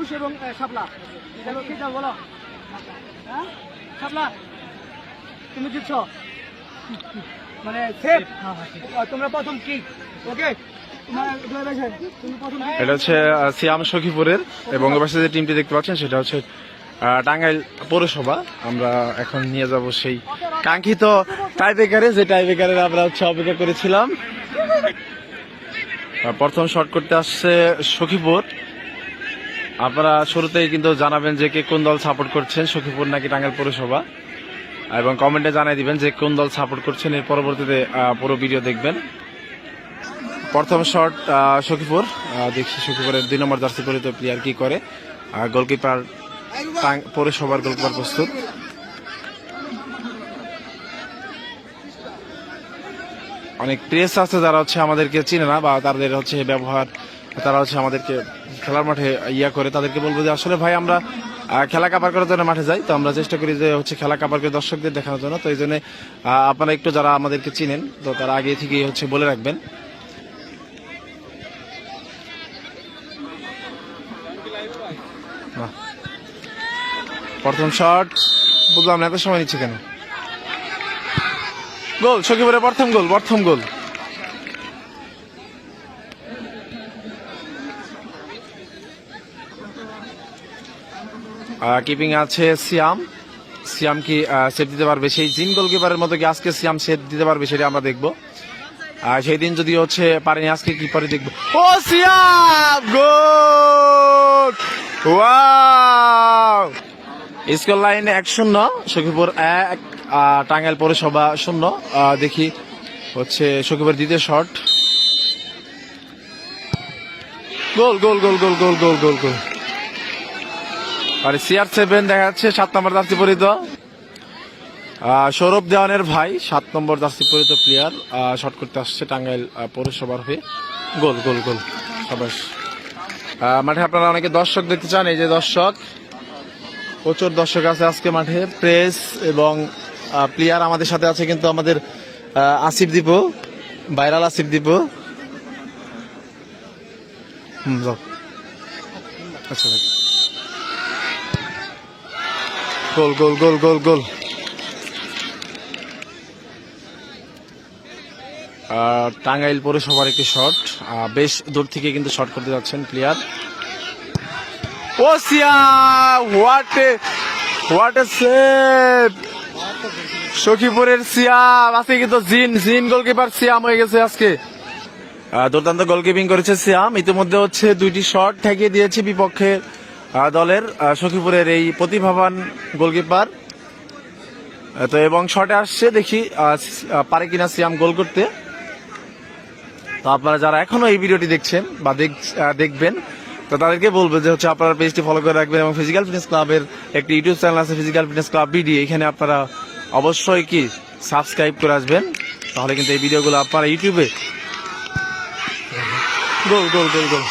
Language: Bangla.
পুরুষ এবং শাপলা কি দাও বলো? হ্যাঁ শাপলা তুমি জিতছ মানে সেফ। তোমরা প্রথম কিক। ওকে এটা হচ্ছে সিয়াম সখীপুরের এবং এবার যে টিমটি দেখতে পাচ্ছেন সেটা হচ্ছে টাঙ্গাইল পৌরসভা। আমরা এখন নিয়ে যাব সেই কাঙ্ক্ষিত টাইব্রেকারে, যে টাইব্রেকারের আমরা হচ্ছে অপেক্ষা করেছিলাম। প্রথম শট করতে আসছে সখীপুর। আপনারা শুরুতেই কিন্তু জানাবেন যে কে কোন দল সাপোর্ট করছেন, সখীপুর নাকি টাঙ্গাইল পৌরসভা, এবং কমেন্টে জানাই দিবেন যে কোন দল সাপোর্ট করছেন। এর পরবর্তীতে পুরো ভিডিও দেখবেন। প্রথম শট সখীপুর, দেখছি সখীপুরের 2 নম্বর জার্সি পরিহিত প্লেয়ার কি করে। গোলকিপার পৌরসভার গোলকিপার প্রস্তুত। অনেক প্রেস আছে যারা হচ্ছে আমাদেরকে চিনে না বা তাদের হচ্ছে ব্যবহার, তারা হচ্ছে আমাদেরকে খেলার মাঠে ইয়া করে। তাদেরকে বলবো যে আসলে ভাই আমরা খেলা কাভার করার জন্য মাঠে যাই, তো আমরা চেষ্টা করি যে হচ্ছে খেলা কাভার করে দর্শকদের দেখানোর জন্য। তো এই জন্য আপনারা একটু যারা আমাদেরকে চিনেন তো তারা আগে থেকেই হচ্ছে বলে রাখবেন। প্রথম শট, বুঝলাম না এত সময় নিচ্ছে কেন। গোল সখীপুরের প্রথম গোল, প্রথম গোল। কিপিং আছে সিয়াম। সিয়াম কি সেট দিতে পারবে? সেই জিন গোলকিপারের মতো কি আজকে সিয়াম সেট দিতে পারবে সেটা আমরা দেখবো। সেই দিন যদি হচ্ছে পারেনি, আজকে কি পারে দেখবো। ও Siam goal! Wow! Score line 1-0, Sakhipur 1, Tangail পৌরসভা 0। দেখি হচ্ছে সখীপুর দ্বিতীয় শট। গোল গোল গোল গোল গোল গোল গোল গোল। আর CR7 দেখা যাচ্ছে 7 নম্বর জার্সি পরিহিত সৌরভ দেওয়ানের ভাই, 7 নম্বর জার্সি পরিহিত প্লেয়ার শট করতে আসছে টাঙ্গাইল পৌরসভার হয়ে। গোল গোল গোল। সবাই মাঠে আপনারা অনেকে দর্শক দেখতে চান, এই যে দর্শক, প্রচুর দর্শক আছে আজকে মাঠে। প্রেস এবং প্লেয়ার আমাদের সাথে আছে কিন্তু আমাদের আসিফ দীপু, ভাইরাল আসিফ দীপু। যাও। আচ্ছা গোল গোল গোল গোল গোল। টাঙ্গাইল পৌরসভার একটি শট, বেশ দূর থেকে কিন্তু শট করতে যাচ্ছেন প্লেয়ার। ও সিয়াম, হোয়াট এ সেভ! সখীপুরের সিয়াম আজকে কিন্তু জিন গোলকিপার সিয়াম হয়ে গেছে আজকে। দুর্দান্ত গোলকিপিং করেছে সিয়াম। ইতিমধ্যে হচ্ছে 2টি শট ঠেকিয়ে দিয়েছে বিপক্ষে দলের সখীপুরের এই প্রতিভাবান গোলকিপার। তো এবং শটে আসছে, দেখি পারে কিনা সিয়াম গোল করতে। তো আপনারা যারা এখনো এই ভিডিওটি দেখছেন বা দেখবেন, তো তাদেরকে বলবো যে হচ্ছে আপনারা পেজটি ফলো করে রাখবেন এবং ফিজিক্যাল ফিটনেস ক্লাবের একটি ইউটিউব চ্যানেল আছে, ফিজিক্যাল ফিটনেস ক্লাব বিডি। এখানে আপনারা অবশ্যই কি সাবস্ক্রাইব করে আসবেন, তাহলে কিন্তু এই ভিডিওগুলো আপনারা ইউটিউবে। গোল গোল গোল গোল।